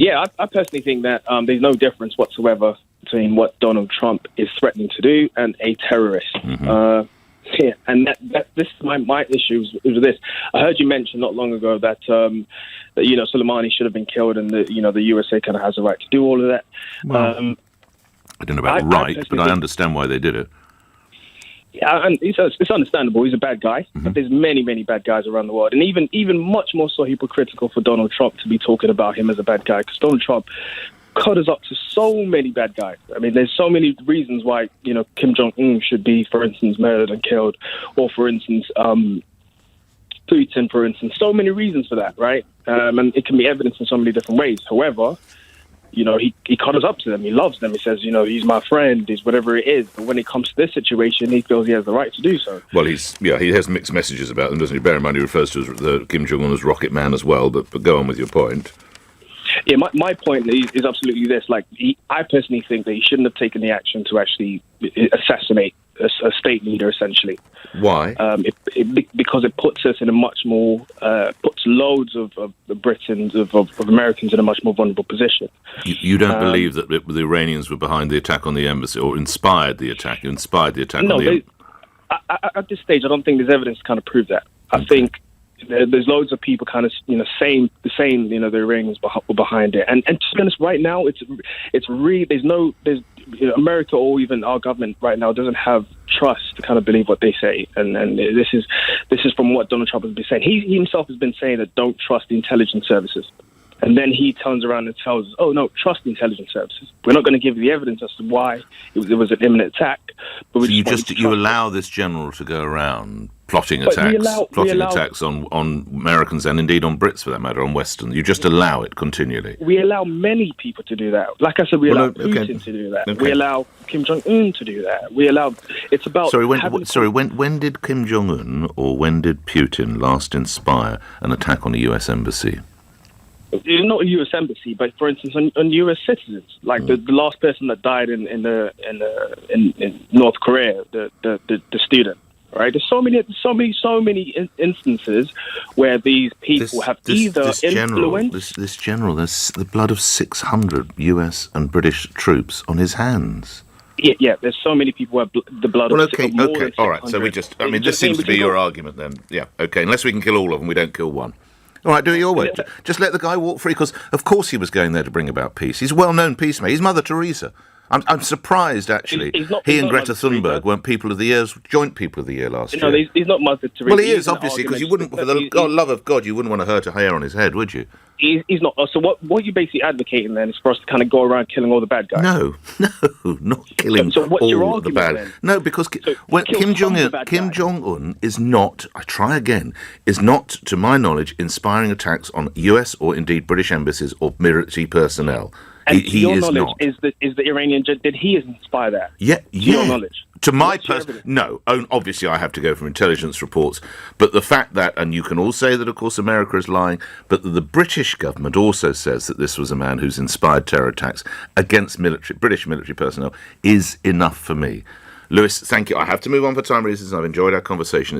Yeah, I personally think that there's no difference whatsoever between what Donald Trump is threatening to do and a terrorist. Yeah, and this is my issue with this. I heard you mention not long ago that Soleimani should have been killed, and the USA kind of has a right to do all of that. Well, I don't know about but I understand why they did it. Yeah, and it's understandable. He's a bad guy. But there's many, many bad guys around the world, and even much more so hypocritical for Donald Trump to be talking about him as a bad guy, because Donald Trump cuddles up to so many bad guys. I mean, there's so many reasons why Kim Jong-un should be, for instance, murdered and killed, or for instance, Putin, for instance. So many reasons for that, right? And it can be evidenced in so many different ways. However, he cuddles up to them. He loves them. He says, he's my friend. He's whatever it is. But when it comes to this situation, he feels he has the right to do so. Well, he has mixed messages about them, doesn't he? Bear in mind, he refers to the Kim Jong-un as Rocket Man as well. But go on with your point. Yeah, my point is absolutely this. Like, I personally think that he shouldn't have taken the action to actually assassinate a state leader, essentially. Why? Because it puts us in a much more, puts loads of Britons, of Americans in a much more vulnerable position. You don't believe that the Iranians were behind the attack on the embassy, or inspired the attack? You inspired the attack on the embassy? At this stage, I don't think there's evidence to kind of prove that. I think there's loads of people kind of saying the Iranians were behind it, and to be honest, right now it's really there's America or even our government right now doesn't have trust to kind of believe what they say, and this is from what Donald Trump has been saying. He himself has been saying that don't trust the intelligence services. And then he turns around and tells us, oh, no, trust the intelligence services. We're not going to give you the evidence as to why it was an imminent attack. But so you allow this general to go around plotting attacks on Americans and indeed on Brits, for that matter, on Western. You just allow it continually. We allow many people to do that. Like I said, we allow Putin to do that. Okay. We allow Kim Jong-un to do that. We allow... It's about... When did Kim Jong-un or when did Putin last inspire an attack on a US embassy? Not a U.S. embassy, but for instance, on U.S. citizens, like the last person that died in North Korea, the student. Right? There's so many instances where these people have influenced. This general, there's the blood of 600 U.S. and British troops on his hands. Yeah. There's so many people who have the blood. Well, okay, all right. So this seems to be your argument then. Yeah, okay. Unless we can kill all of them, we don't kill one. All right, do it your way. Just let the guy walk free, because of course he was going there to bring about peace. He's a well-known peacemaker. He's Mother Teresa. I'm surprised, actually. He and Greta Thunberg weren't People of the Year, joint People of the Year last year. No, he's not Mother Teresa. Well, he is, obviously, because you wouldn't, for the love of God, you wouldn't want to hurt a hair on his head, would you? He's not. So what you're basically advocating then is for us to kind of go around killing all the bad guys? No, not killing all the bad. Then? No, because when Kim Jong-un is not, I try again, is not, to my knowledge, inspiring attacks on US or indeed British embassies or military personnel. And he is knowledge, not. Is the Iranian, did he inspire that? Yeah. To your knowledge? To my person, no. Obviously, I have to go from intelligence reports. But the fact that, and you can all say that, of course, America is lying, but that the British government also says that this was a man who's inspired terror attacks against British military personnel is enough for me. Lewis, thank you. I have to move on for time reasons. I've enjoyed our conversation.